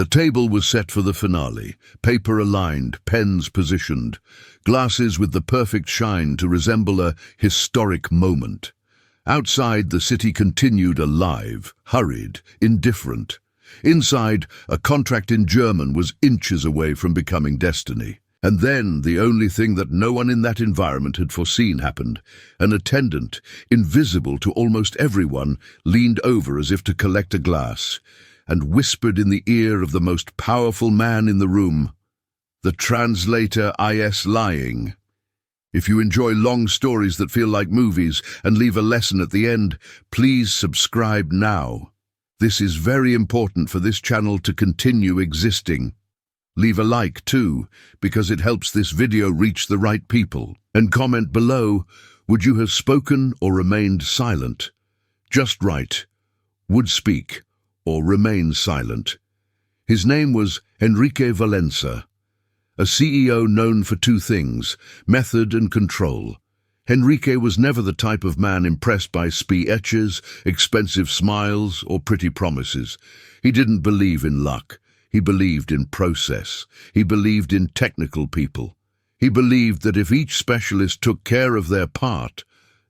The table was set for the finale, paper aligned, pens positioned, glasses with the perfect shine to resemble a historic moment. Outside, the city continued alive, hurried, indifferent. Inside, a contract in German was inches away from becoming destiny. And then the only thing that no one in that environment had foreseen happened. An attendant, invisible to almost everyone, leaned over as if to collect a glass, and whispered in the ear of the most powerful man in the room, "The translator is lying." If you enjoy long stories that feel like movies and leave a lesson at the end, please subscribe now. This is very important for this channel to continue existing. Leave a like too, because it helps this video reach the right people. And comment below, would you have spoken or remained silent? Just write, would speak or remain silent. His name was Enrique Valença, a CEO known for two things, method and control. Enrique was never the type of man impressed by speeches, expensive smiles, or pretty promises. He didn't believe in luck. He believed in process. He believed in technical people. He believed that if each specialist took care of their part,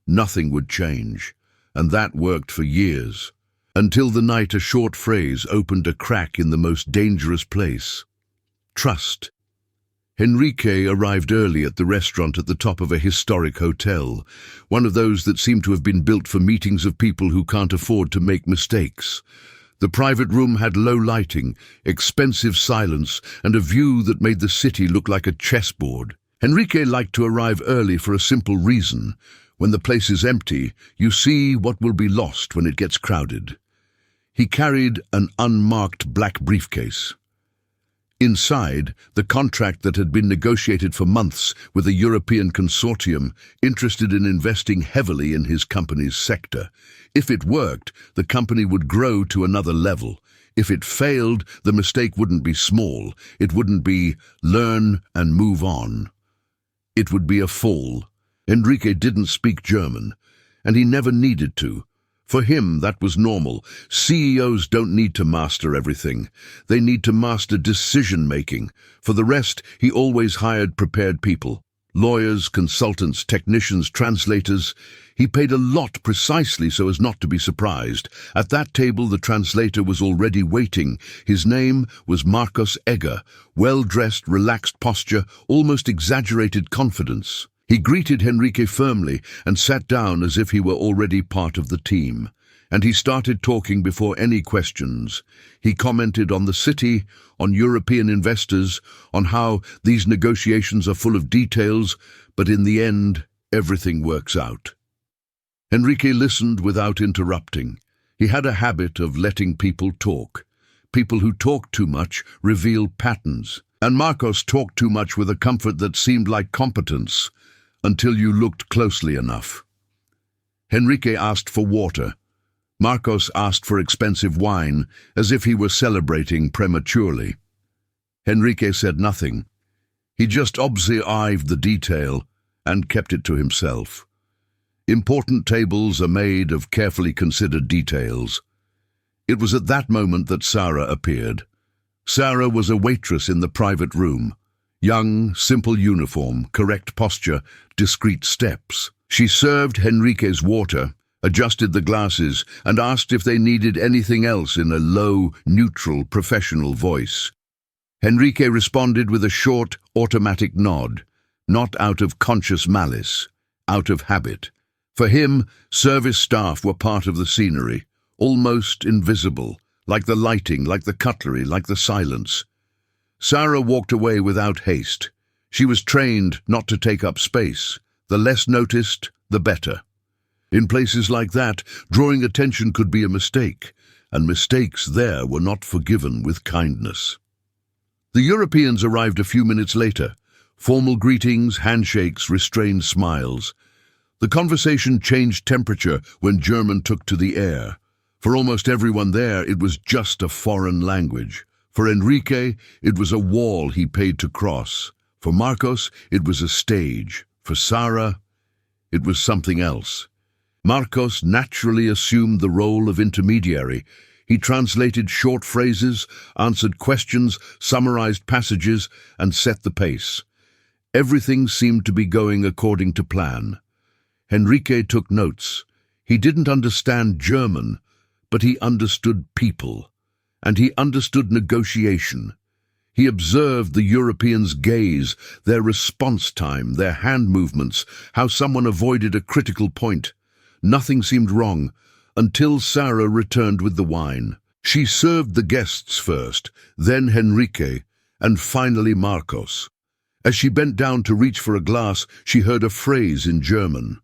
nothing would change. And that worked for years. Until the night a short phrase opened a crack in the most dangerous place. Trust. Enrique arrived early at the restaurant at the top of a historic hotel, one of those that seem to have been built for meetings of people who can't afford to make mistakes. The private room had low lighting, expensive silence, and a view that made the city look like a chessboard. Enrique liked to arrive early for a simple reason. When the place is empty, you see what will be lost when it gets crowded. He carried an unmarked black briefcase. Inside, the contract that had been negotiated for months with a European consortium interested in investing heavily in his company's sector. If it worked, the company would grow to another level. If it failed, the mistake wouldn't be small. It wouldn't be learn and move on. It would be a fall. Enrique didn't speak German, and he never needed to. For him, that was normal. CEOs don't need to master everything. They need to master decision-making. For the rest, he always hired prepared people. Lawyers, consultants, technicians, translators. He paid a lot precisely so as not to be surprised. At that table, the translator was already waiting. His name was Marcos Egger. Well-dressed, relaxed posture, almost exaggerated confidence. He greeted Enrique firmly and sat down as if he were already part of the team. And he started talking before any questions. He commented on the city, on European investors, on how these negotiations are full of details, but in the end, everything works out. Enrique listened without interrupting. He had a habit of letting people talk. People who talk too much reveal patterns. And Marcos talked too much with a comfort that seemed like competence, until you looked closely enough. Enrique asked for water. Marcos asked for expensive wine, as if he were celebrating prematurely. Enrique said nothing. He just observed the detail and kept it to himself. Important tables are made of carefully considered details. It was at that moment that Sarah appeared. Sarah was a waitress in the private room. Young, simple uniform, correct posture, discreet steps. She served Enrique's water, adjusted the glasses, and asked if they needed anything else in a low, neutral, professional voice. Enrique responded with a short, automatic nod, not out of conscious malice, out of habit. For him, service staff were part of the scenery, almost invisible, like the lighting, like the cutlery, like the silence. Sarah walked away without haste. She was trained not to take up space. The less noticed, the better. In places like that, drawing attention could be a mistake, and mistakes there were not forgiven with kindness. The Europeans arrived a few minutes later. Formal greetings, handshakes, restrained smiles. The conversation changed temperature when German took to the air. For almost everyone there, it was just a foreign language. For Enrique, it was a wall he paid to cross. For Marcos, it was a stage. For Sarah, it was something else. Marcos naturally assumed the role of intermediary. He translated short phrases, answered questions, summarized passages, and set the pace. Everything seemed to be going according to plan. Henrique took notes. He didn't understand German, but he understood people, and he understood negotiation. He observed the Europeans' gaze, their response time, their hand movements, how someone avoided a critical point. Nothing seemed wrong, until Sarah returned with the wine. She served the guests first, then Henrique, and finally Marcos. As she bent down to reach for a glass, she heard a phrase in German.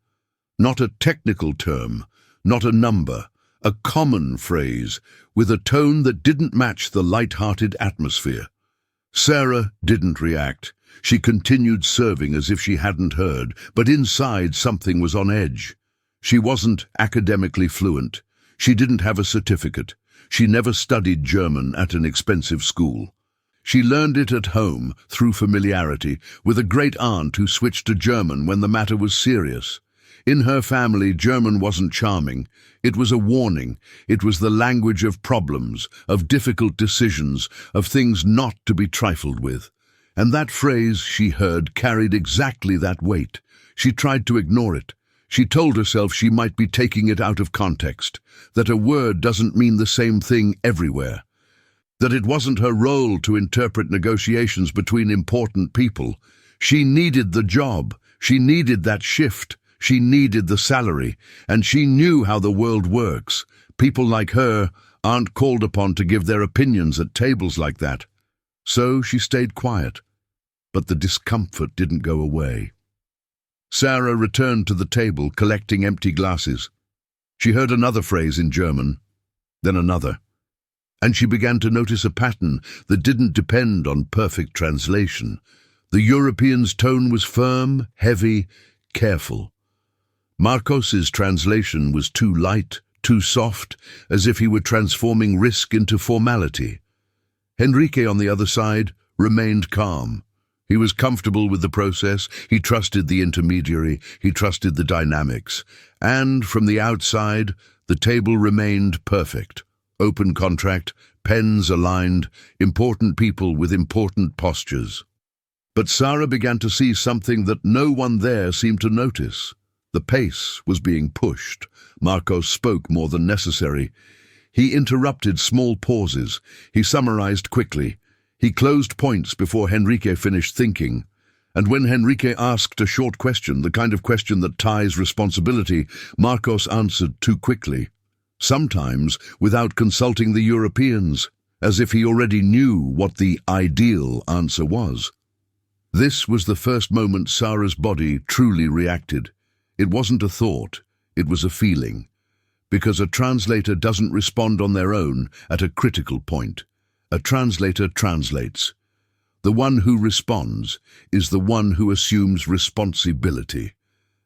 Not a technical term, not a number, a common phrase, with a tone that didn't match the light-hearted atmosphere. Sarah didn't react. She continued serving as if she hadn't heard, but inside something was on edge. She wasn't academically fluent. She didn't have a certificate. She never studied German at an expensive school. She learned it at home, through familiarity, with a great-aunt who switched to German when the matter was serious. In her family, German wasn't charming. It was a warning. It was the language of problems, of difficult decisions, of things not to be trifled with. And that phrase she heard carried exactly that weight. She tried to ignore it. She told herself she might be taking it out of context, that a word doesn't mean the same thing everywhere, that it wasn't her role to interpret negotiations between important people. She needed the job. She needed that shift. She needed the salary, and she knew how the world works. People like her aren't called upon to give their opinions at tables like that. So she stayed quiet, but the discomfort didn't go away. Sarah returned to the table, collecting empty glasses. She heard another phrase in German, then another, and she began to notice a pattern that didn't depend on perfect translation. The European's tone was firm, heavy, careful. Marcos's translation was too light, too soft, as if he were transforming risk into formality. Henrique, on the other side, remained calm. He was comfortable with the process, he trusted the intermediary, he trusted the dynamics. And, from the outside, the table remained perfect. Open contract, pens aligned, important people with important postures. But Sarah began to see something that no one there seemed to notice. The pace was being pushed. Marcos spoke more than necessary. He interrupted small pauses. He summarized quickly. He closed points before Henrique finished thinking. And when Henrique asked a short question, the kind of question that ties responsibility, Marcos answered too quickly. Sometimes without consulting the Europeans, as if he already knew what the ideal answer was. This was the first moment Sarah's body truly reacted. It wasn't a thought, it was a feeling. Because a translator doesn't respond on their own at a critical point. A translator translates. The one who responds is the one who assumes responsibility.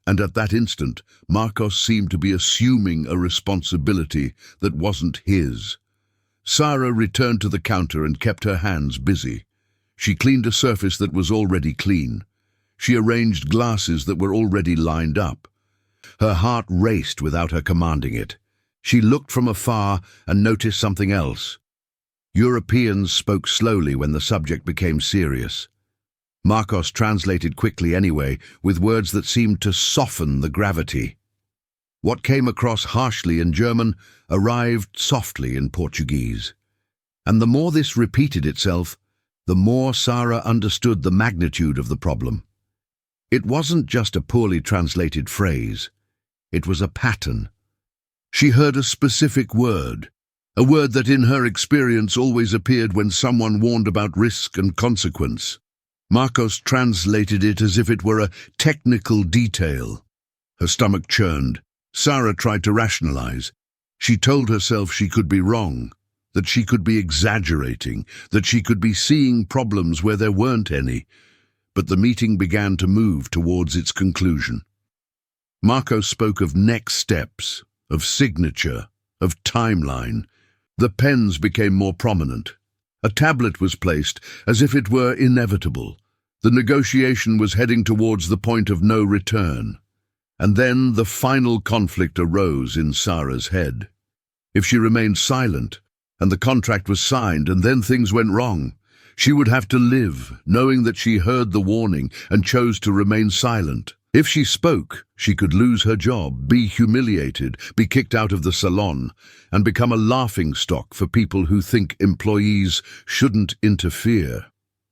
And at that instant, Marcos seemed to be assuming a responsibility that wasn't his. Sarah returned to the counter and kept her hands busy. She cleaned a surface that was already clean. She arranged glasses that were already lined up. Her heart raced without her commanding it. She looked from afar and noticed something else. Europeans spoke slowly when the subject became serious. Marcos translated quickly anyway, with words that seemed to soften the gravity. What came across harshly in German arrived softly in Portuguese. And the more this repeated itself, the more Sarah understood the magnitude of the problem. It wasn't just a poorly translated phrase. It was a pattern. She heard a specific word, a word that in her experience always appeared when someone warned about risk and consequence. Marcos translated it as if it were a technical detail. Her stomach churned. Sarah tried to rationalize. She told herself she could be wrong, that she could be exaggerating, that she could be seeing problems where there weren't any. But the meeting began to move towards its conclusion. Marcos spoke of next steps, of signature, of timeline. The pens became more prominent. A tablet was placed, as if it were inevitable. The negotiation was heading towards the point of no return. And then the final conflict arose in Sarah's head. If she remained silent, and the contract was signed, and then things went wrong. She would have to live, knowing that she heard the warning and chose to remain silent. If she spoke, she could lose her job, be humiliated, be kicked out of the salon, and become a laughingstock for people who think employees shouldn't interfere.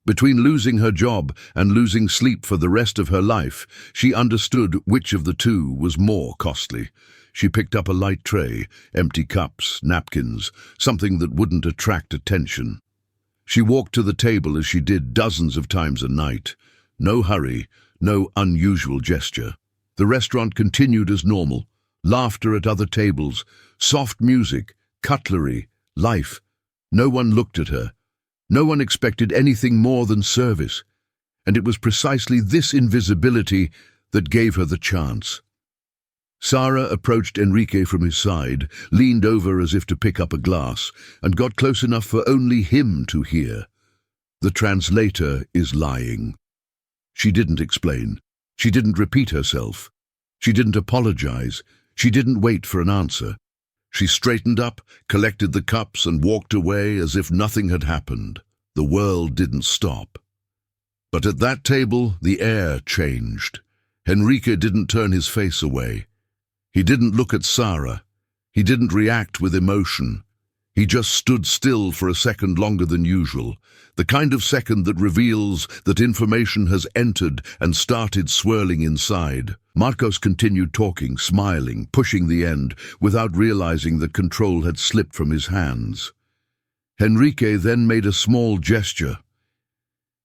Between losing her job and losing sleep for the rest of her life, she understood which of the two was more costly. She picked up a light tray, empty cups, napkins, something that wouldn't attract attention. She walked to the table as she did dozens of times a night. No hurry, no unusual gesture. The restaurant continued as normal. Laughter at other tables, soft music, cutlery, life. No one looked at her. No one expected anything more than service. And it was precisely this invisibility that gave her the chance. Sara approached Enrique from his side, leaned over as if to pick up a glass, and got close enough for only him to hear. The translator is lying. She didn't explain. She didn't repeat herself. She didn't apologize. She didn't wait for an answer. She straightened up, collected the cups, and walked away as if nothing had happened. The world didn't stop. But at that table, the air changed. Enrique didn't turn his face away. He didn't look at Sara. He didn't react with emotion. He just stood still for a second longer than usual, the kind of second that reveals that information has entered and started swirling inside. Marcos continued talking, smiling, pushing the end, without realizing that control had slipped from his hands. Enrique then made a small gesture.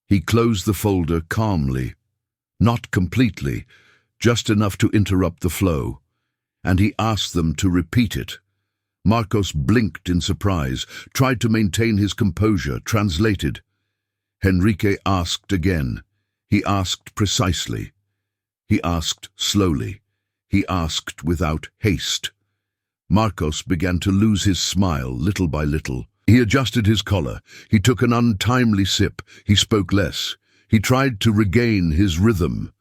He closed the folder calmly, not completely, just enough to interrupt the flow, and he asked them to repeat it. Marcos blinked in surprise, tried to maintain his composure, translated. Enrique asked again. He asked precisely. He asked slowly. He asked without haste. Marcos began to lose his smile little by little. He adjusted his collar. He took an untimely sip. He spoke less. He tried to regain his rhythm.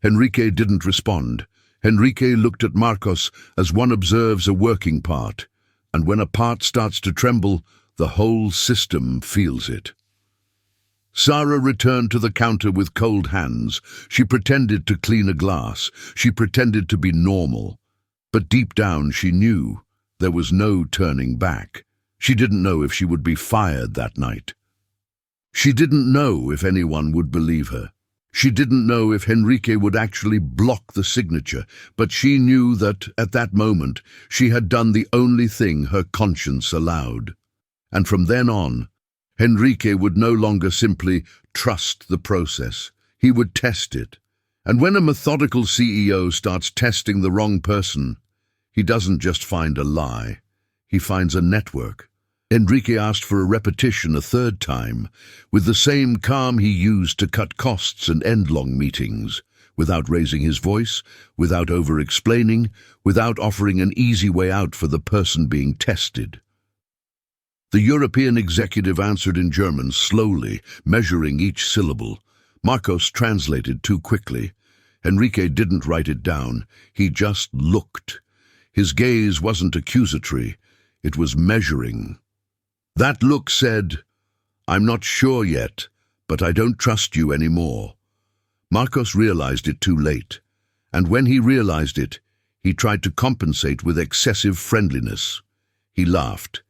Enrique didn't respond. Enrique looked at Marcos as one observes a working part. And when a part starts to tremble, the whole system feels it. Sara returned to the counter with cold hands. She pretended to clean a glass. She pretended to be normal. But deep down she knew there was no turning back. She didn't know if she would be fired that night. She didn't know if anyone would believe her. She didn't know if Enrique would actually block the signature, but she knew that, at that moment, she had done the only thing her conscience allowed. And from then on, Enrique would no longer simply trust the process. He would test it. And when a methodical CEO starts testing the wrong person, he doesn't just find a lie. He finds a network. Enrique asked for a repetition a third time, with the same calm he used to cut costs and end long meetings, without raising his voice, without over-explaining, without offering an easy way out for the person being tested. The European executive answered in German, slowly, measuring each syllable. Marcos translated too quickly. Enrique didn't write it down. He just looked. His gaze wasn't accusatory. It was measuring. That look said, "I'm not sure yet, but I don't trust you anymore." Marcos realized it too late, and when he realized it, he tried to compensate with excessive friendliness. He laughed.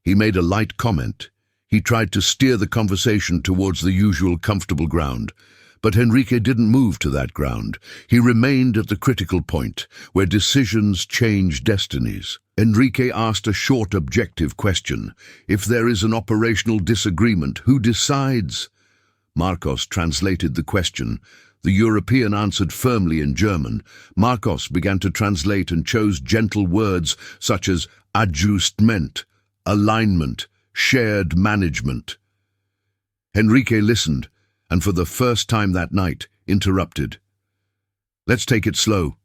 He made a light comment. He tried to steer the conversation towards the usual comfortable ground. But Enrique didn't move to that ground. He remained at the critical point, where decisions change destinies. Enrique asked a short, objective question. If there is an operational disagreement, who decides? Marcos translated the question. The European answered firmly in German. Marcos began to translate and chose gentle words such as adjustment, alignment, shared management. Enrique listened, and for the first time that night, interrupted. "Let's take it slow."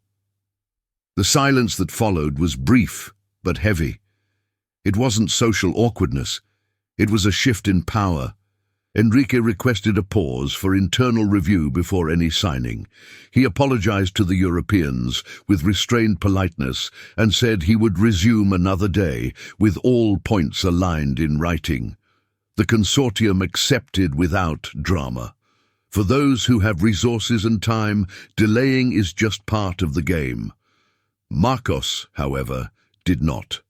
The silence that followed was brief, but heavy. It wasn't social awkwardness. It was a shift in power. Enrique requested a pause for internal review before any signing. He apologized to the Europeans with restrained politeness and said he would resume another day with all points aligned in writing. The consortium accepted without drama. For those who have resources and time, delaying is just part of the game. Marcos, however, did not.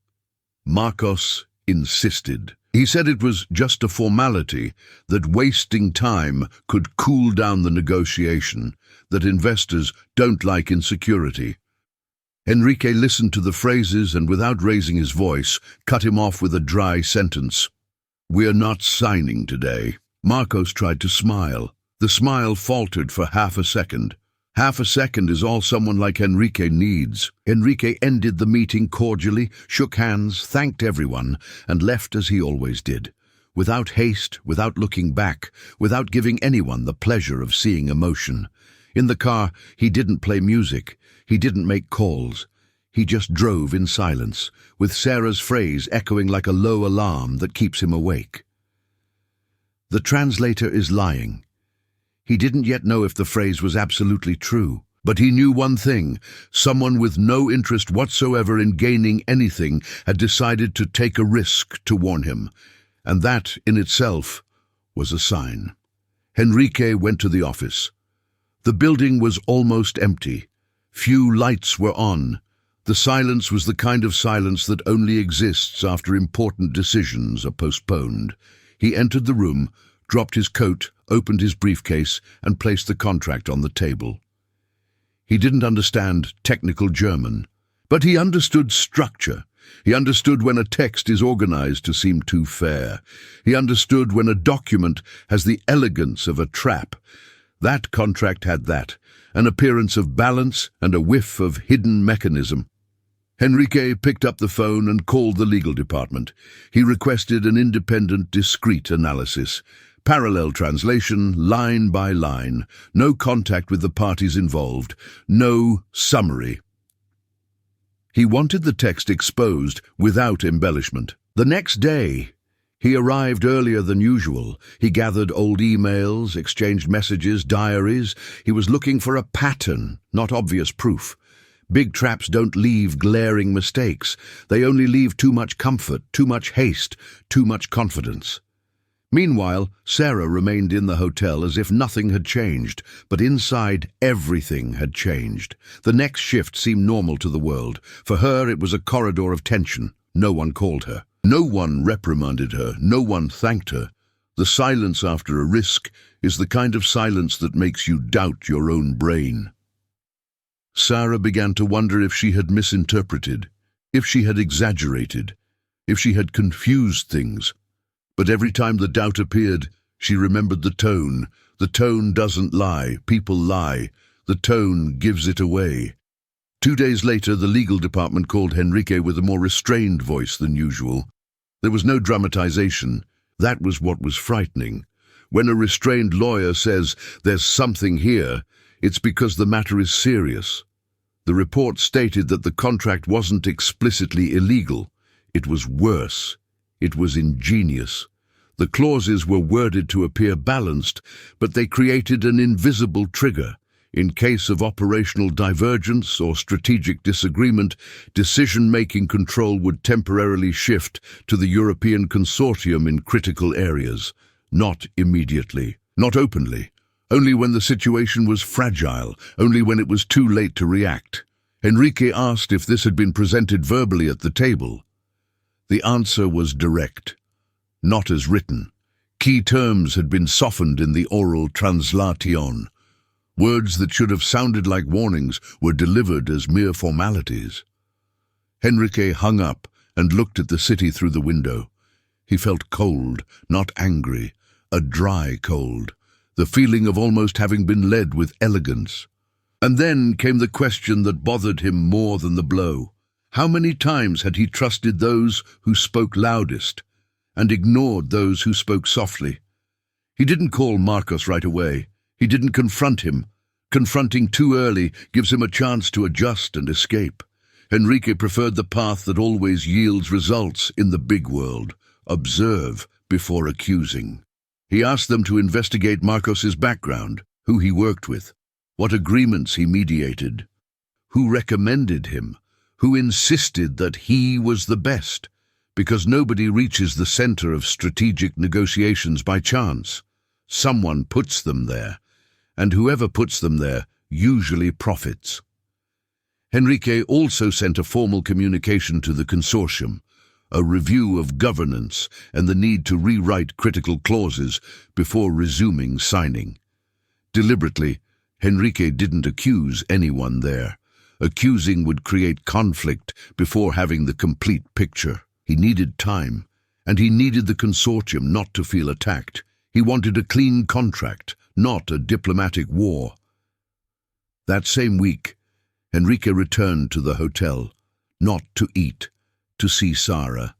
Marcos insisted. He said it was just a formality, that wasting time could cool down the negotiation, that investors don't like insecurity. Enrique listened to the phrases and, without raising his voice, cut him off with a dry sentence. "We're not signing today." Marcos tried to smile. The smile faltered for half a second. Half a second is all someone like Enrique needs. Enrique ended the meeting cordially, shook hands, thanked everyone, and left as he always did, without haste, without looking back, without giving anyone the pleasure of seeing emotion. In the car, he didn't play music. He didn't make calls. He just drove in silence, with Sarah's phrase echoing like a low alarm that keeps him awake. The translator is lying. He didn't yet know if the phrase was absolutely true, but he knew one thing: someone with no interest whatsoever in gaining anything had decided to take a risk to warn him, and that, in itself, was a sign. Enrique went to the office. The building was almost empty. Few lights were on. The silence was the kind of silence that only exists after important decisions are postponed. He entered the room, dropped his coat, opened his briefcase, and placed the contract on the table. He didn't understand technical German, but he understood structure. He understood when a text is organized to seem too fair. He understood when a document has the elegance of a trap. That contract had that, an appearance of balance and a whiff of hidden mechanism. Enrique picked up the phone and called the legal department. He requested an independent, discreet analysis. Parallel translation, line by line, no contact with the parties involved, no summary. He wanted the text exposed without embellishment. The next day, he arrived earlier than usual. He gathered old emails, exchanged messages, diaries. He was looking for a pattern, not obvious proof. Big traps don't leave glaring mistakes. They only leave too much comfort, too much haste, too much confidence. Meanwhile, Sarah remained in the hotel as if nothing had changed, but inside everything had changed. The next shift seemed normal to the world. For her, it was a corridor of tension. No one called her. No one reprimanded her. No one thanked her. The silence after a risk is the kind of silence that makes you doubt your own brain. Sarah began to wonder if she had misinterpreted, if she had exaggerated, if she had confused things. But every time the doubt appeared, she remembered the tone. The tone doesn't lie. People lie. The tone gives it away. 2 days later, the legal department called Enrique with a more restrained voice than usual. There was no dramatization. That was what was frightening. When a restrained lawyer says, "There's something here," it's because the matter is serious. The report stated that the contract wasn't explicitly illegal. It was worse. It was ingenious. The clauses were worded to appear balanced, but they created an invisible trigger. In case of operational divergence or strategic disagreement, decision-making control would temporarily shift to the European consortium in critical areas. Not immediately, not openly, only when the situation was fragile, only when it was too late to react. Enrique asked if this had been presented verbally at the table. The answer was direct. Not as written. Key terms had been softened in the oral translation. Words that should have sounded like warnings were delivered as mere formalities. Enrique hung up and looked at the city through the window. He felt cold, not angry, a dry cold, the feeling of almost having been led with elegance. And then came the question that bothered him more than the blow. How many times had he trusted those who spoke loudest and ignored those who spoke softly? He didn't call Marcos right away. He didn't confront him. Confronting too early gives him a chance to adjust and escape. Enrique preferred the path that always yields results in the big world. Observe before accusing. He asked them to investigate Marcos's background, who he worked with, what agreements he mediated, who recommended him, who insisted that he was the best, because nobody reaches the center of strategic negotiations by chance. Someone puts them there, and whoever puts them there usually profits. Henrique also sent a formal communication to the consortium, a review of governance and the need to rewrite critical clauses before resuming signing. Deliberately, Henrique didn't accuse anyone there. Accusing would create conflict before having the complete picture. He needed time, and he needed the consortium not to feel attacked. He wanted a clean contract, not a diplomatic war. That same week, Henrique returned to the hotel, not to eat, to see Sarah.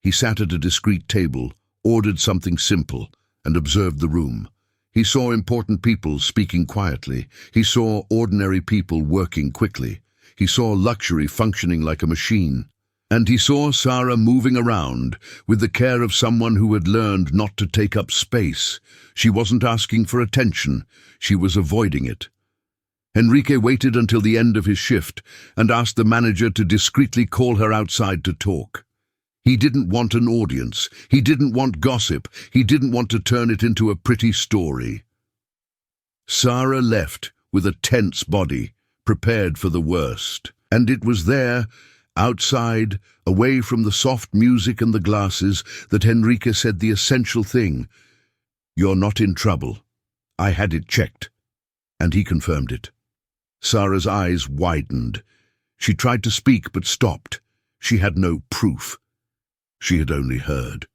He sat at a discreet table, ordered something simple, and observed the room. He saw important people speaking quietly. He saw ordinary people working quickly. He saw luxury functioning like a machine. And he saw Sarah moving around with the care of someone who had learned not to take up space. She wasn't asking for attention. She was avoiding it. Henrique waited until the end of his shift and asked the manager to discreetly call her outside to talk. He didn't want an audience. He didn't want gossip. He didn't want to turn it into a pretty story. Sarah left with a tense body, prepared for the worst. And it was there, outside, away from the soft music and the glasses, that Henrique said the essential thing. "You're not in trouble. I had it checked." And he confirmed it. Sarah's eyes widened. She tried to speak but stopped. She had no proof. She had only heard.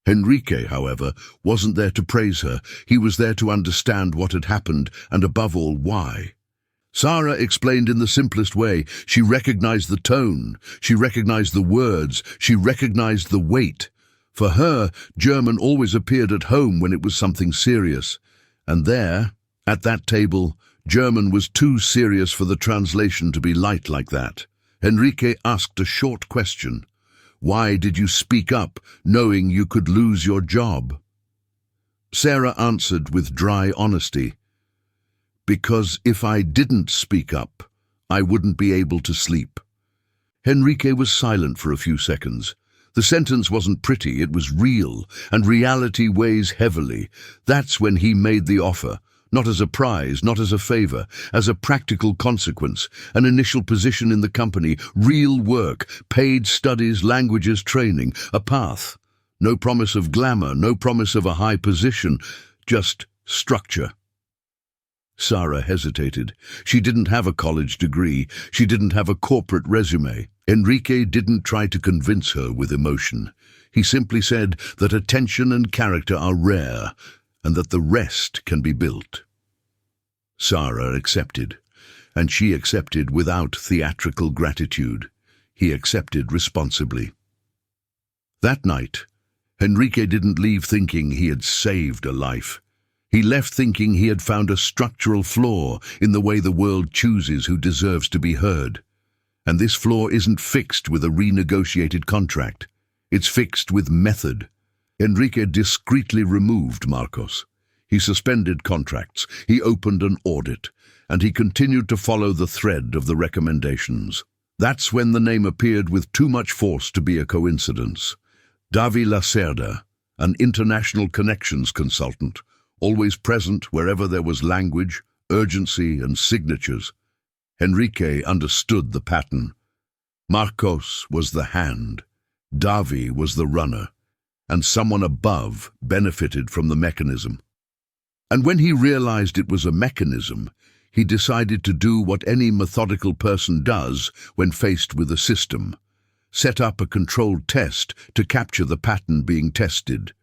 Henrique, however, wasn't there to praise her. He was there to understand what had happened and, above all, why. Sarah explained in the simplest way. She recognized the tone. She recognized the words. She recognized the weight. For her, German always appeared at home when it was something serious. And there, at that table, German was too serious for the translation to be light like that. Henrique asked a short question. Why did you speak up, knowing you could lose your job? Sarah answered with dry honesty. Because if I didn't speak up, I wouldn't be able to sleep. Henrique was silent for a few seconds. The sentence wasn't pretty, it was real, and reality weighs heavily. That's when he made the offer. Not as a prize, not as a favor, as a practical consequence, an initial position in the company, real work, paid studies, languages, training, a path. No promise of glamour, no promise of a high position, just structure. Sarah hesitated. She didn't have a college degree. She didn't have a corporate resume. Henrique didn't try to convince her with emotion. He simply said that attention and character are rare, and that the rest can be built. Sarah accepted, and she accepted without theatrical gratitude. He accepted responsibly. That night, Henrique didn't leave thinking he had saved a life. He left thinking he had found a structural flaw in the way the world chooses who deserves to be heard. And this flaw isn't fixed with a renegotiated contract. It's fixed with method. Henrique discreetly removed Marcos. He suspended contracts, he opened an audit, and he continued to follow the thread of the recommendations. That's when the name appeared with too much force to be a coincidence. Davi Lacerda, an international connections consultant, always present wherever there was language, urgency, and signatures. Henrique understood the pattern. Marcos was the hand, Davi was the runner, and someone above benefited from the mechanism. And when he realized it was a mechanism, he decided to do what any methodical person does when faced with a system: set up a controlled test to capture the pattern being tested.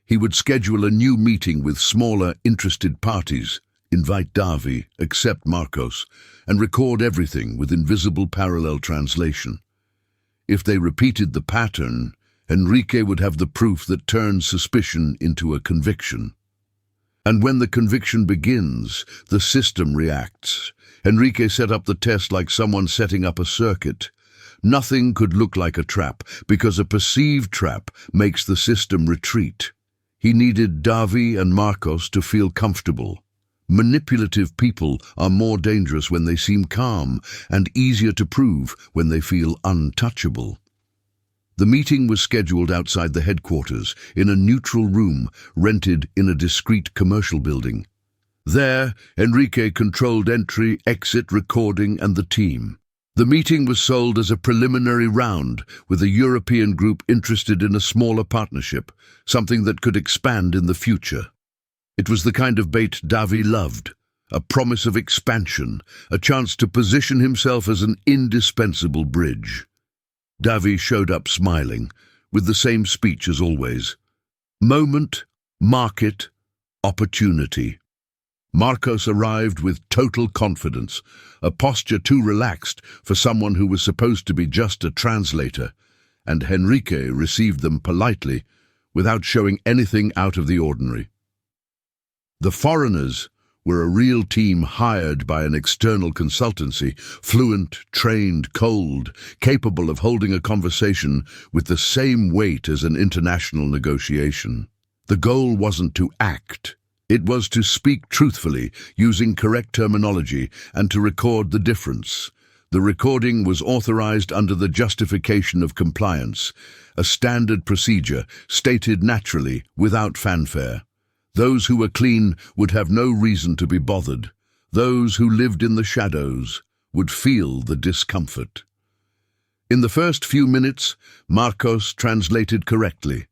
He would schedule a new meeting with smaller, interested parties, invite Davi, accept Marcos, and record everything with invisible parallel translation. If they repeated the pattern, Henrique would have the proof that turns suspicion into a conviction. And when the conviction begins, the system reacts. Henrique set up the test like someone setting up a circuit. Nothing could look like a trap, because a perceived trap makes the system retreat. He needed Davi and Marcos to feel comfortable. Manipulative people are more dangerous when they seem calm and easier to prove when they feel untouchable. The meeting was scheduled outside the headquarters in a neutral room rented in a discreet commercial building. There, Enrique controlled entry, exit, recording, and the team. The meeting was sold as a preliminary round, with a European group interested in a smaller partnership, something that could expand in the future. It was the kind of bait Davi loved, a promise of expansion, a chance to position himself as an indispensable bridge. Davi showed up smiling, with the same speech as always. Moment, market, opportunity. Marcos arrived with total confidence, a posture too relaxed for someone who was supposed to be just a translator, and Enrique received them politely, without showing anything out of the ordinary. The foreigners were a real team hired by an external consultancy, fluent, trained, cold, capable of holding a conversation with the same weight as an international negotiation. The goal wasn't to act. It was to speak truthfully, using correct terminology, and to record the difference. The recording was authorized under the justification of compliance, a standard procedure stated naturally, without fanfare. Those who were clean would have no reason to be bothered. Those who lived in the shadows would feel the discomfort. In the first few minutes, Marcos translated correctly.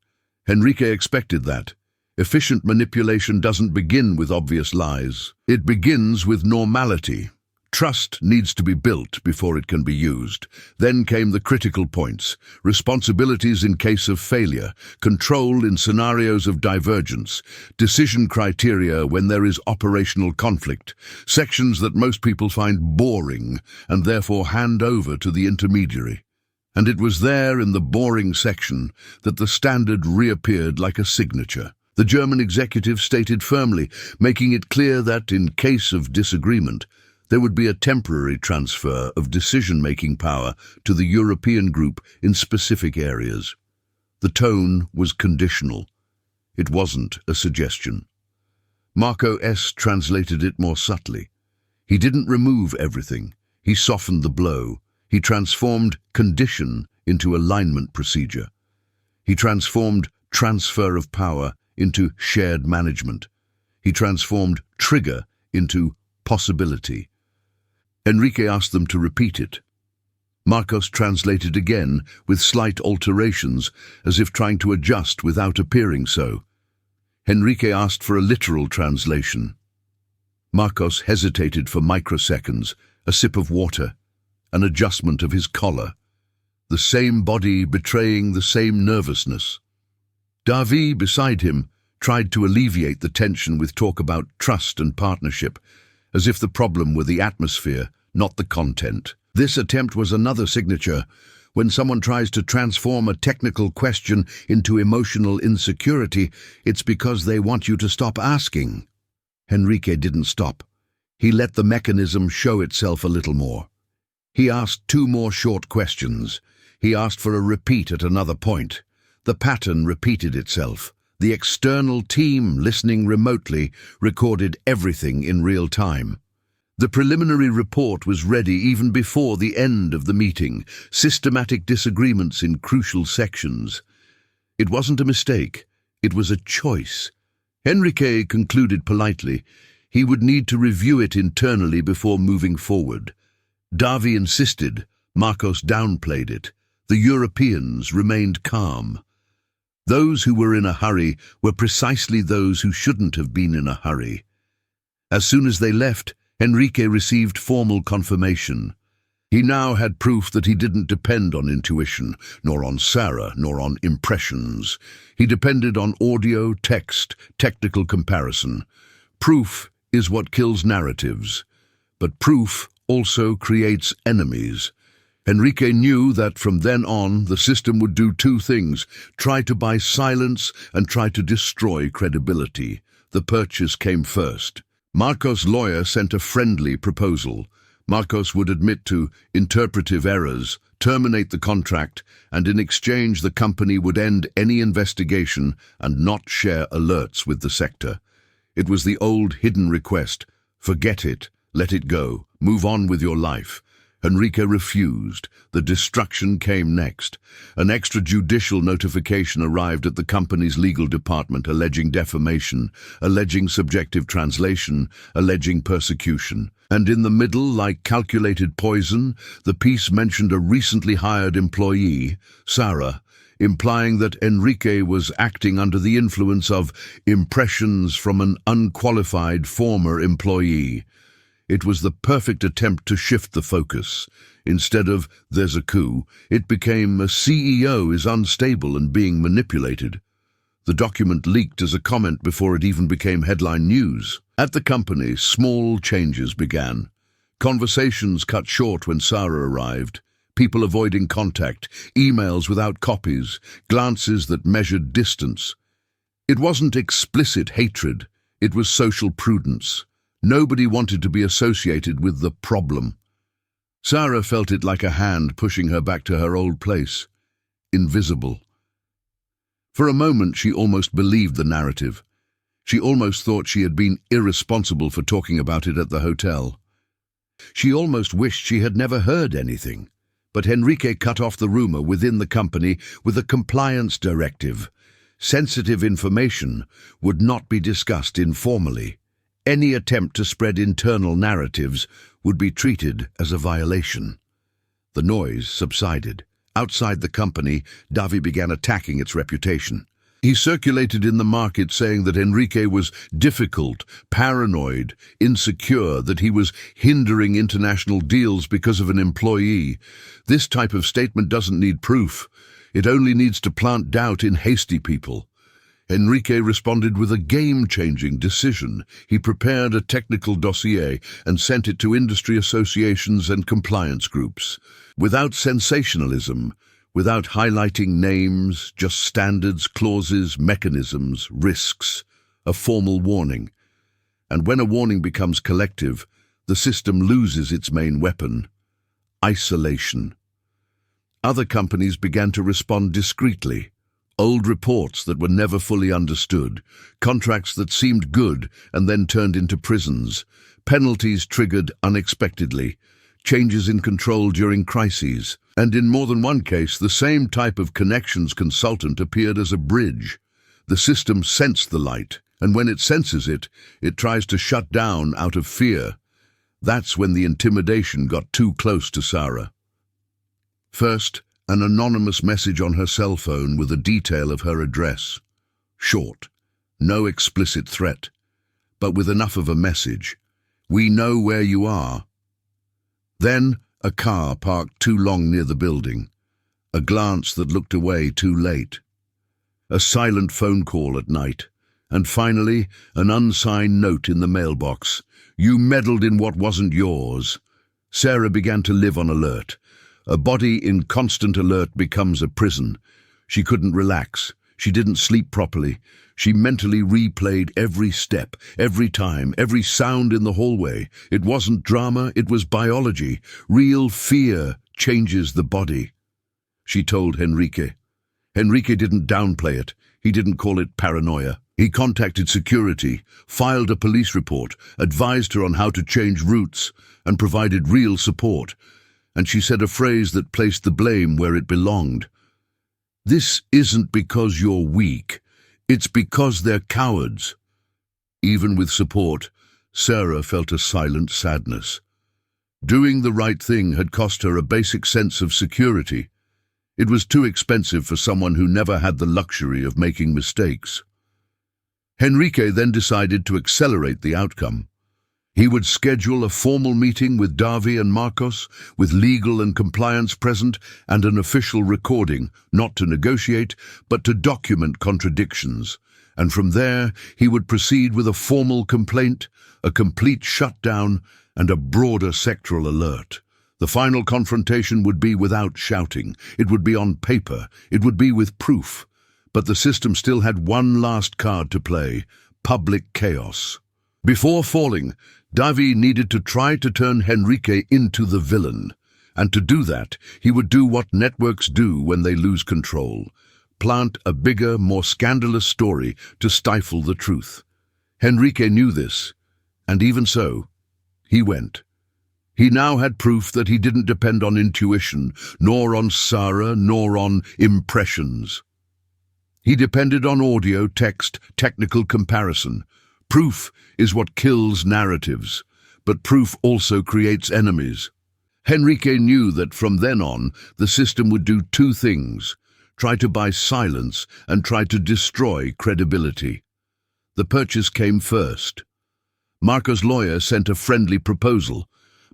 Enrique expected that. Efficient manipulation doesn't begin with obvious lies. It begins with normality. Trust needs to be built before it can be used. Then came the critical points: responsibilities in case of failure, control in scenarios of divergence, decision criteria when there is operational conflict, sections that most people find boring and therefore hand over to the intermediary. And it was there in the boring section that the standard reappeared like a signature. The German executive stated firmly, making it clear that, in case of disagreement, there would be a temporary transfer of decision-making power to the European group in specific areas. The tone was conditional. It wasn't a suggestion. Marco S. translated it more subtly. He didn't remove everything. He softened the blow. He transformed condition into alignment procedure. He transformed transfer of power into shared management. He transformed trigger into possibility. Enrique asked them to repeat it. Marcos translated again with slight alterations, as if trying to adjust without appearing so. Enrique asked for a literal translation. Marcos hesitated for microseconds, a sip of water, an adjustment of his collar, the same body betraying the same nervousness. Davi, beside him, tried to alleviate the tension with talk about trust and partnership, as if the problem were the atmosphere, not the content. This attempt was another signature. When someone tries to transform a technical question into emotional insecurity, it's because they want you to stop asking. Enrique didn't stop. He let the mechanism show itself a little more. He asked 2 more short questions. He asked for a repeat at another point. The pattern repeated itself. The external team, listening remotely, recorded everything in real time. The preliminary report was ready even before the end of the meeting, systematic disagreements in crucial sections. It wasn't a mistake, it was a choice. Enrique concluded politely. He would need to review it internally before moving forward. Davi insisted. Marcos downplayed it. The Europeans remained calm. Those who were in a hurry were precisely those who shouldn't have been in a hurry. As soon as they left, Enrique received formal confirmation. He now had proof that he didn't depend on intuition, nor on Sarah, nor on impressions. He depended on audio, text, technical comparison. Proof is what kills narratives, but proof also creates enemies. Enrique knew that from then on the system would do 2 things: try to buy silence and try to destroy credibility. The purchase came first. Marcos' lawyer sent a friendly proposal. Marcos would admit to interpretive errors, terminate the contract, and in exchange the company would end any investigation and not share alerts with the sector. It was the old hidden request: forget it, let it go, move on with your life. Enrique refused. The destruction came next. An extrajudicial notification arrived at the company's legal department alleging defamation, alleging subjective translation, alleging persecution. And in the middle, like calculated poison, the piece mentioned a recently hired employee, Sarah, implying that Enrique was acting under the influence of impressions from an unqualified former employee. It was the perfect attempt to shift the focus. Instead of "there's a coup," it became "a CEO is unstable and being manipulated." The document leaked as a comment before it even became headline news. At the company, small changes began. Conversations cut short when Sarah arrived. People avoiding contact, emails without copies, glances that measured distance. It wasn't explicit hatred, it was social prudence. Nobody wanted to be associated with the problem. Sarah felt it like a hand pushing her back to her old place. Invisible. For a moment she almost believed the narrative. She almost thought she had been irresponsible for talking about it at the hotel. She almost wished she had never heard anything. But Enrique cut off the rumor within the company with a compliance directive. Sensitive information would not be discussed informally. Any attempt to spread internal narratives would be treated as a violation. The noise subsided. Outside the company, Davi began attacking its reputation. He circulated in the market saying that Enrique was difficult, paranoid, insecure, that he was hindering international deals because of an employee. This type of statement doesn't need proof. It only needs to plant doubt in hasty people. Enrique responded with a game-changing decision. He prepared a technical dossier and sent it to industry associations and compliance groups. Without sensationalism, without highlighting names, just standards, clauses, mechanisms, risks, a formal warning. And when a warning becomes collective, the system loses its main weapon: isolation. Other companies began to respond discreetly. Old reports that were never fully understood, contracts that seemed good and then turned into prisons, penalties triggered unexpectedly, changes in control during crises, and in more than one case the same type of connections consultant appeared as a bridge. The system sensed the light, and when it senses it, it tries to shut down out of fear. That's when the intimidation got too close to Sarah. First, an anonymous message on her cell phone with a detail of her address. Short, no explicit threat, but with enough of a message. "We know where you are." Then, a car parked too long near the building. A glance that looked away too late. A silent phone call at night. And finally, an unsigned note in the mailbox. "You meddled in what wasn't yours." Sarah began to live on alert. A body in constant alert becomes a prison. She couldn't relax. She didn't sleep properly. She mentally replayed every step, every time, every sound in the hallway. It wasn't drama, it was biology. Real fear changes the body. She told Enrique. Enrique didn't downplay it. He didn't call it paranoia. He contacted security, filed a police report, advised her on how to change routes, and provided real support. And she said a phrase that placed the blame where it belonged. "This isn't because you're weak. It's because they're cowards." Even with support, Sarah felt a silent sadness. Doing the right thing had cost her a basic sense of security. It was too expensive for someone who never had the luxury of making mistakes. Enrique then decided to accelerate the outcome. He would schedule a formal meeting with Davi and Marcos, with legal and compliance present, and an official recording, not to negotiate, but to document contradictions. And from there, he would proceed with a formal complaint, a complete shutdown, and a broader sectoral alert. The final confrontation would be without shouting. It would be on paper. It would be with proof. But the system still had one last card to play: public chaos. Before falling, Davi needed to try to turn Enrique into the villain. And to do that, he would do what networks do when they lose control: plant a bigger, more scandalous story to stifle the truth. Henrique knew this, and even so, he went. He now had proof that he didn't depend on intuition, nor on Sarah, nor on impressions. He depended on audio, text, technical comparison. Proof is what kills narratives, but proof also creates enemies. Henrique knew that from then on, the system would do two things: try to buy silence and try to destroy credibility. The purchase came first. Marco's lawyer sent a friendly proposal.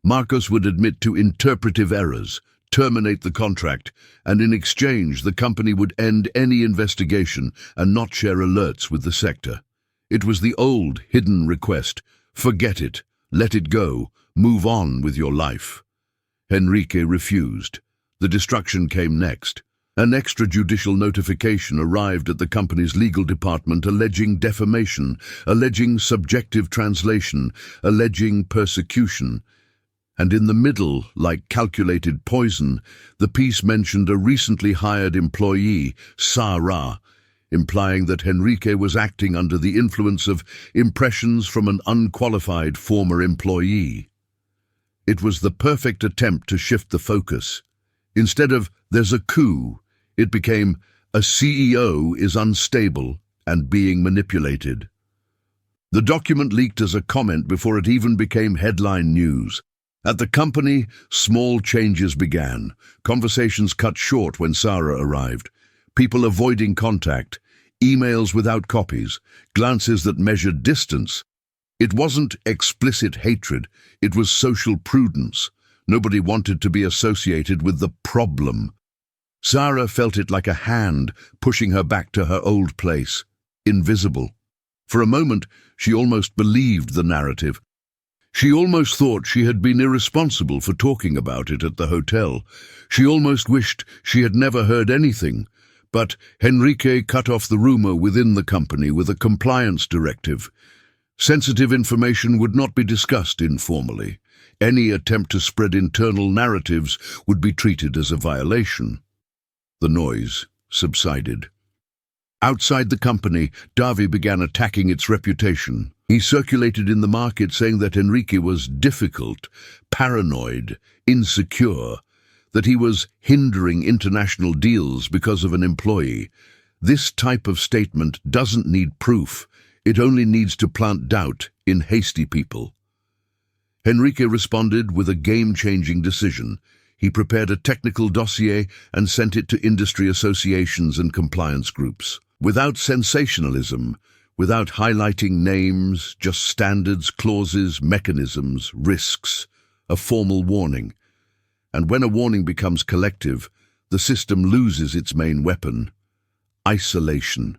Marcos would admit to interpretive errors, terminate the contract, and in exchange the company would end any investigation and not share alerts with the sector. It was the old, hidden request: forget it, let it go, move on with your life. Henrique refused. The destruction came next. An extrajudicial notification arrived at the company's legal department alleging defamation, alleging subjective translation, alleging persecution. And in the middle, like calculated poison, the piece mentioned a recently hired employee, Sarah, implying that Henrique was acting under the influence of impressions from an unqualified former employee. It was the perfect attempt to shift the focus. Instead of "there's a coup," it became "a CEO is unstable and being manipulated." The document leaked as a comment before it even became headline news. At the company, small changes began. Conversations cut short when Sarah arrived. People avoiding contact, emails without copies, glances that measured distance. It wasn't explicit hatred, it was social prudence. Nobody wanted to be associated with the problem. Sarah felt it like a hand pushing her back to her old place, invisible. For a moment, she almost believed the narrative. She almost thought she had been irresponsible for talking about it at the hotel. She almost wished she had never heard anything. But Henrique cut off the rumor within the company with a compliance directive. Sensitive information would not be discussed informally. Any attempt to spread internal narratives would be treated as a violation. The noise subsided. Outside the company, Davi began attacking its reputation. He circulated in the market saying that Henrique was difficult, paranoid, insecure, that he was hindering international deals because of an employee. This type of statement doesn't need proof. It only needs to plant doubt in hasty people. Henrique responded with a game-changing decision. He prepared a technical dossier and sent it to industry associations and compliance groups. Without sensationalism, without highlighting names, just standards, clauses, mechanisms, risks, a formal warning. And when a warning becomes collective, the system loses its main weapon: isolation.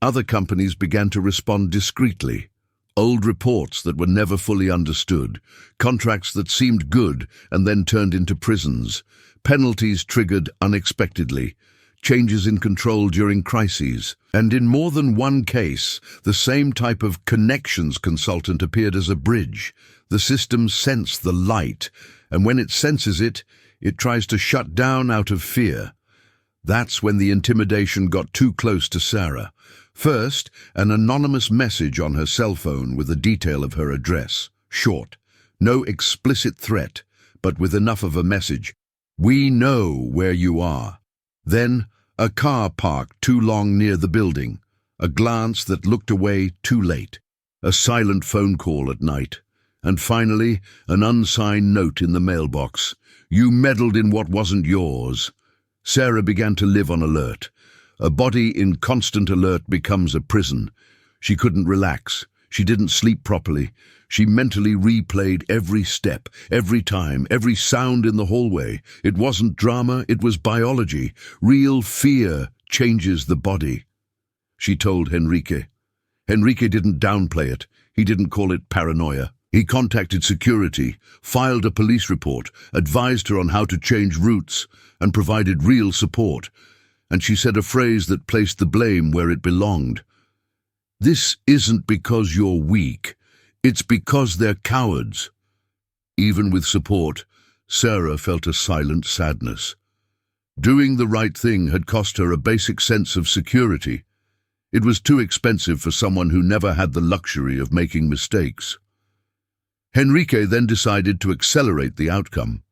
Other companies began to respond discreetly. Old reports that were never fully understood, contracts that seemed good and then turned into prisons, penalties triggered unexpectedly, changes in control during crises. And in more than one case, the same type of connections consultant appeared as a bridge. The system sensed the light, and when it senses it, it tries to shut down out of fear. That's when the intimidation got too close to Sarah. First, an anonymous message on her cell phone with a detail of her address. Short, no explicit threat, but with enough of a message: "We know where you are." Then, a car parked too long near the building, a glance that looked away too late, a silent phone call at night, and finally, an unsigned note in the mailbox: "You meddled in what wasn't yours." Sarah began to live on alert. A body in constant alert becomes a prison. She couldn't relax. She didn't sleep properly. She mentally replayed every step, every time, every sound in the hallway. It wasn't drama, it was biology. Real fear changes the body. She told Henrique. Henrique didn't downplay it. He didn't call it paranoia. He contacted security, filed a police report, advised her on how to change routes, and provided real support. And she said a phrase that placed the blame where it belonged. "This isn't because you're weak. It's because they're cowards." Even with support, Sarah felt a silent sadness. Doing the right thing had cost her a basic sense of security. It was too expensive for someone who never had the luxury of making mistakes. Henrique then decided to accelerate the outcome.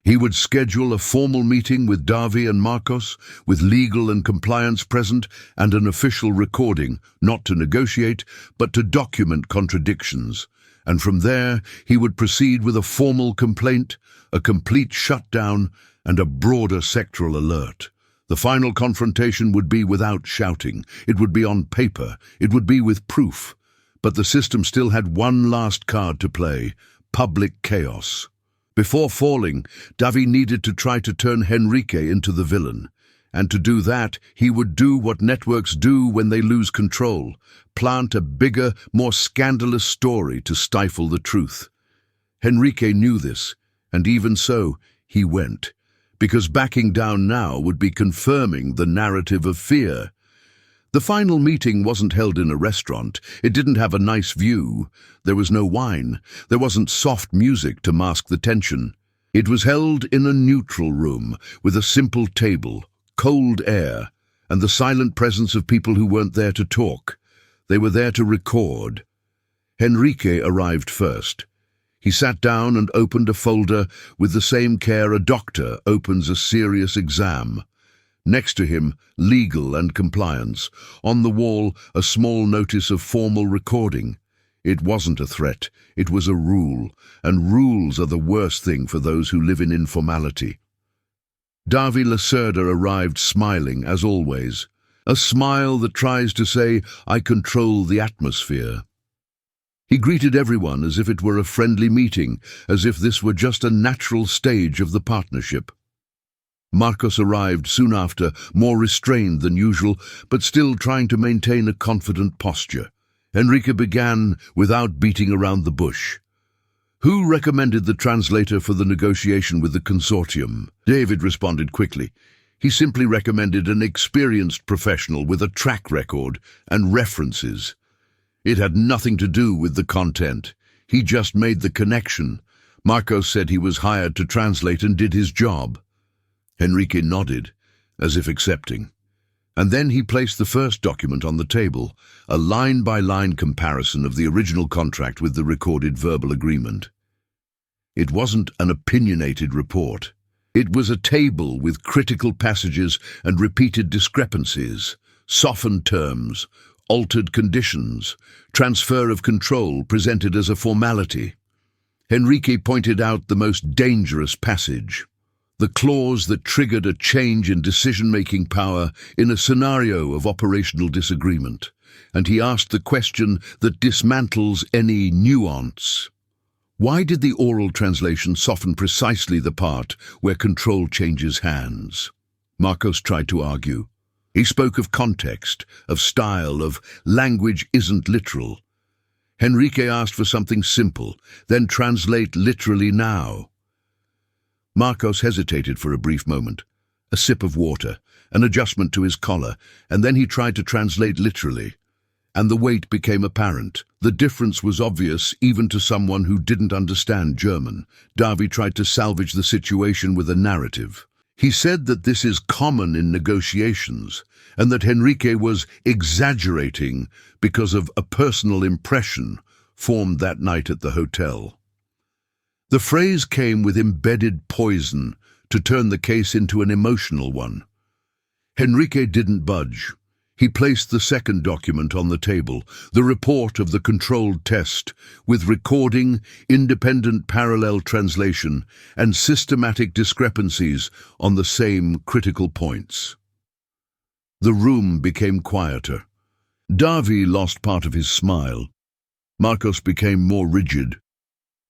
He would schedule a formal meeting with Davi and Marcos, with legal and compliance present, and an official recording, not to negotiate, but to document contradictions. And from there, he would proceed with a formal complaint, a complete shutdown, and a broader sectoral alert. The final confrontation would be without shouting. It would be on paper. It would be with proof. But the system still had one last card to play: public chaos. Before falling, Davi needed to try to turn Henrique into the villain. And to do that, he would do what networks do when they lose control: plant a bigger, more scandalous story to stifle the truth. Henrique knew this, and even so, he went. Because backing down now would be confirming the narrative of fear. The final meeting wasn't held in a restaurant. It didn't have a nice view. There was no wine. There wasn't soft music to mask the tension. It was held in a neutral room, with a simple table, cold air, and the silent presence of people who weren't there to talk. They were there to record. Henrique arrived first. He sat down and opened a folder with the same care a doctor opens a serious exam. Next to him, legal and compliance. On the wall, a small notice of formal recording. It wasn't a threat, it was a rule, and rules are the worst thing for those who live in informality. Davi Lacerda arrived smiling, as always. A smile that tries to say, "I control the atmosphere." He greeted everyone as if it were a friendly meeting, as if this were just a natural stage of the partnership. Marcos arrived soon after, more restrained than usual, but still trying to maintain a confident posture. Henrique began without beating around the bush. "Who recommended the translator for the negotiation with the consortium?" David responded quickly. He simply recommended an experienced professional with a track record and references. It had nothing to do with the content. He just made the connection. Marcos said he was hired to translate and did his job. Henrique nodded, as if accepting. And then he placed the first document on the table, a line-by-line comparison of the original contract with the recorded verbal agreement. It wasn't an opinionated report. It was a table with critical passages and repeated discrepancies, softened terms, altered conditions, transfer of control presented as a formality. Henrique pointed out the most dangerous passage, the clause that triggered a change in decision-making power in a scenario of operational disagreement, and he asked the question that dismantles any nuance. Why did the oral translation soften precisely the part where control changes hands? Marcos tried to argue. He spoke of context, of style, of language isn't literal. Henrique asked for something simple, then translate literally now. Marcos hesitated for a brief moment, a sip of water, an adjustment to his collar, and then he tried to translate literally. And the weight became apparent. The difference was obvious even to someone who didn't understand German. Davi tried to salvage the situation with a narrative. He said that this is common in negotiations, and that Henrique was exaggerating because of a personal impression formed that night at the hotel. The phrase came with embedded poison to turn the case into an emotional one. Henrique didn't budge. He placed the second document on the table, the report of the controlled test, with recording, independent parallel translation, and systematic discrepancies on the same critical points. The room became quieter. Davi lost part of his smile. Marcos became more rigid.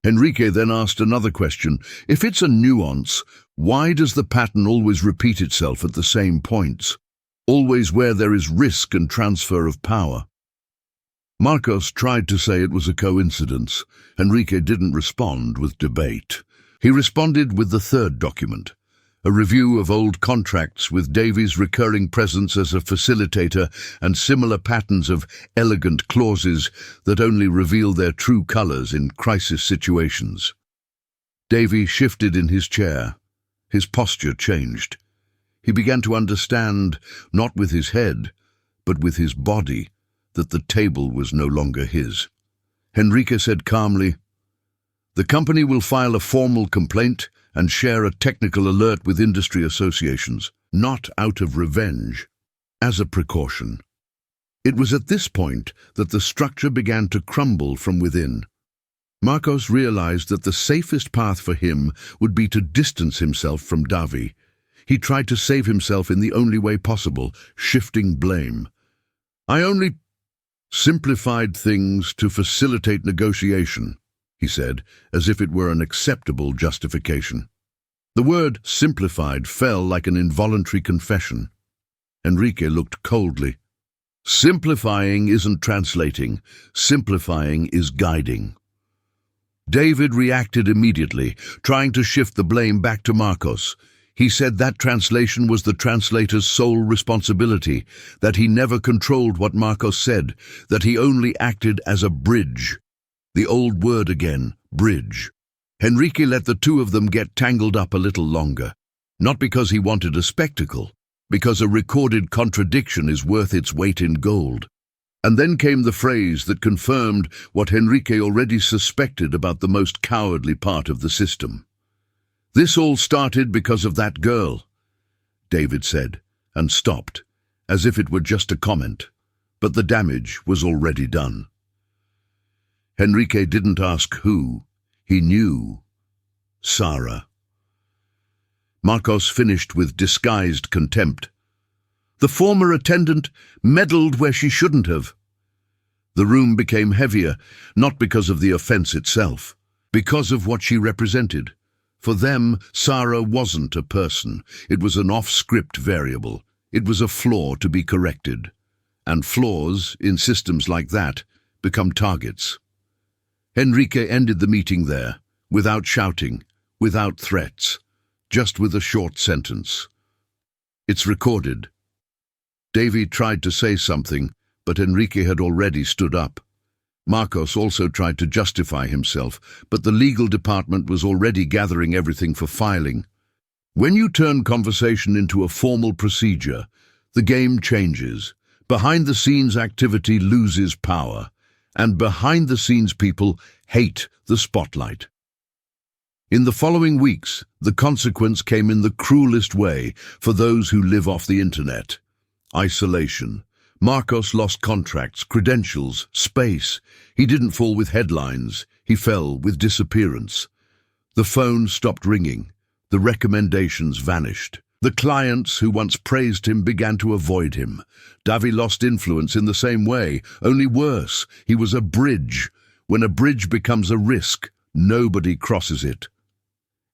Henrique then asked another question. If it's a nuance, why does the pattern always repeat itself at the same points? Always where there is risk and transfer of power. Marcos tried to say it was a coincidence. Henrique didn't respond with debate. He responded with the third document, a review of old contracts with Davies' recurring presence as a facilitator and similar patterns of elegant clauses that only reveal their true colors in crisis situations. Davy shifted in his chair. His posture changed. He began to understand, not with his head, but with his body, that the table was no longer his. Henrique said calmly, "The company will file a formal complaint and share a technical alert with industry associations, not out of revenge, as a precaution." It was at this point that the structure began to crumble from within. Marcos realized that the safest path for him would be to distance himself from Davy. He tried to save himself in the only way possible, shifting blame. "I only simplified things to facilitate negotiation," he said, as if it were an acceptable justification. The word simplified fell like an involuntary confession. Henrique looked coldly. "Simplifying isn't translating. Simplifying is guiding." David reacted immediately, trying to shift the blame back to Marcos. He said that translation was the translator's sole responsibility, that he never controlled what Marcos said, that he only acted as a bridge. The old word again, bridge. Henrique let the two of them get tangled up a little longer, not because he wanted a spectacle, because a recorded contradiction is worth its weight in gold. And then came the phrase that confirmed what Henrique already suspected about the most cowardly part of the system. "This all started because of that girl," David said, and stopped, as if it were just a comment, but the damage was already done. Henrique didn't ask who. He knew. Sarah. Marcos finished with disguised contempt. "The former attendant meddled where she shouldn't have." The room became heavier, not because of the offense itself, because of what she represented. For them, Sarah wasn't a person. It was an off-script variable. It was a flaw to be corrected. And flaws, in systems like that, become targets. Henrique ended the meeting there, without shouting, without threats, just with a short sentence. "It's recorded." Davy tried to say something, but Henrique had already stood up. Marcos also tried to justify himself, but the legal department was already gathering everything for filing. When you turn conversation into a formal procedure, the game changes. Behind-the-scenes activity loses power, and behind-the-scenes people hate the spotlight. In the following weeks, the consequence came in the cruelest way for those who live off the internet. Isolation. Marcos lost contracts, credentials, space. He didn't fall with headlines. He fell with disappearance. The phone stopped ringing. The recommendations vanished. The clients who once praised him began to avoid him. Davy lost influence in the same way, only worse. He was a bridge. When a bridge becomes a risk, nobody crosses it.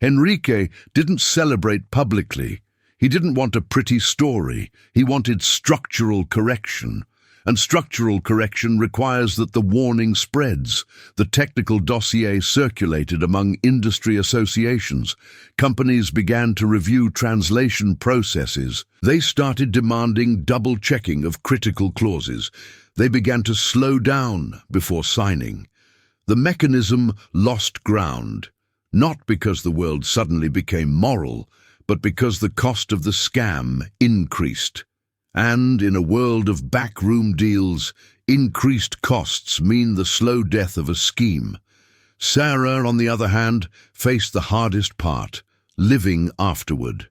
Henrique didn't celebrate publicly. He didn't want a pretty story. He wanted structural correction. And structural correction requires that the warning spreads. The technical dossier circulated among industry associations. Companies began to review translation processes. They started demanding double-checking of critical clauses. They began to slow down before signing. The mechanism lost ground, not because the world suddenly became moral, but because the cost of the scam increased. And in a world of backroom deals, increased costs mean the slow death of a scheme. Sarah, on the other hand, faced the hardest part, living afterward.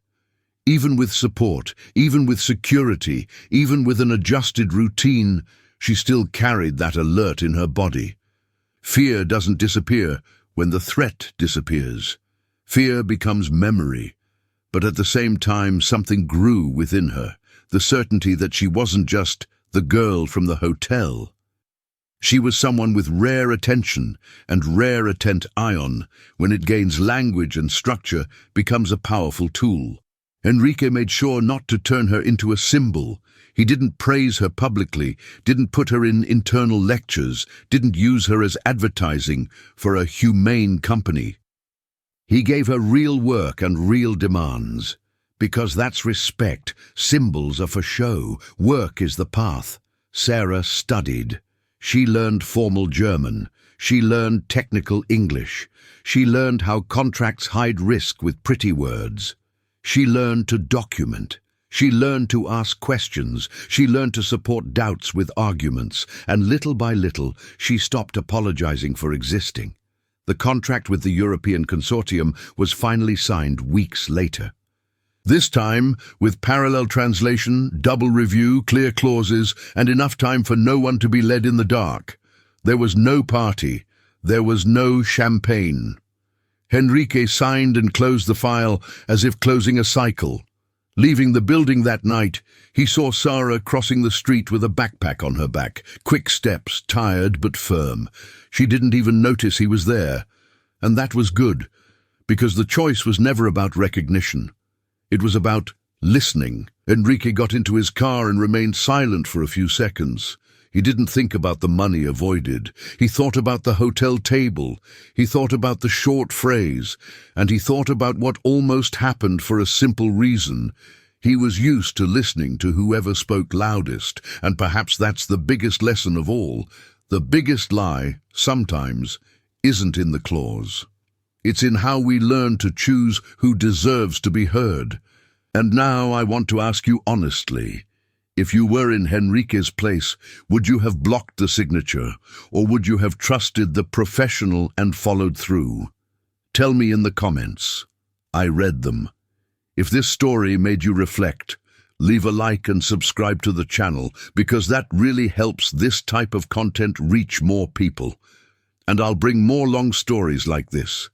Even with support, even with security, even with an adjusted routine, she still carried that alert in her body. Fear doesn't disappear when the threat disappears. Fear becomes memory. But at the same time, something grew within her, the certainty that she wasn't just the girl from the hotel. She was someone with rare attention, and rare attent-ion, when it gains language and structure, becomes a powerful tool. Henrique made sure not to turn her into a symbol. He didn't praise her publicly, didn't put her in internal lectures, didn't use her as advertising for a humane company. He gave her real work and real demands. Because that's respect. Symbols are for show. Work is the path. Sarah studied. She learned formal German. She learned technical English. She learned how contracts hide risk with pretty words. She learned to document. She learned to ask questions. She learned to support doubts with arguments. And little by little, she stopped apologizing for existing. The contract with the European Consortium was finally signed weeks later. This time, with parallel translation, double review, clear clauses, and enough time for no one to be led in the dark. There was no party. There was no champagne. Henrique signed and closed the file as if closing a cycle. Leaving the building that night, he saw Sarah crossing the street with a backpack on her back, quick steps, tired but firm. She didn't even notice he was there. And that was good, because the choice was never about recognition. It was about listening. Enrique got into his car and remained silent for a few seconds. He didn't think about the money avoided. He thought about the hotel table. He thought about the short phrase. And he thought about what almost happened for a simple reason. He was used to listening to whoever spoke loudest, and perhaps that's the biggest lesson of all. The biggest lie, sometimes, isn't in the clause. It's in how we learn to choose who deserves to be heard. And now I want to ask you honestly, if you were in Henrique's place, would you have blocked the signature, or would you have trusted the professional and followed through? Tell me in the comments. I read them. If this story made you reflect, leave a like and subscribe to the channel, because that really helps this type of content reach more people. And I'll bring more long stories like this.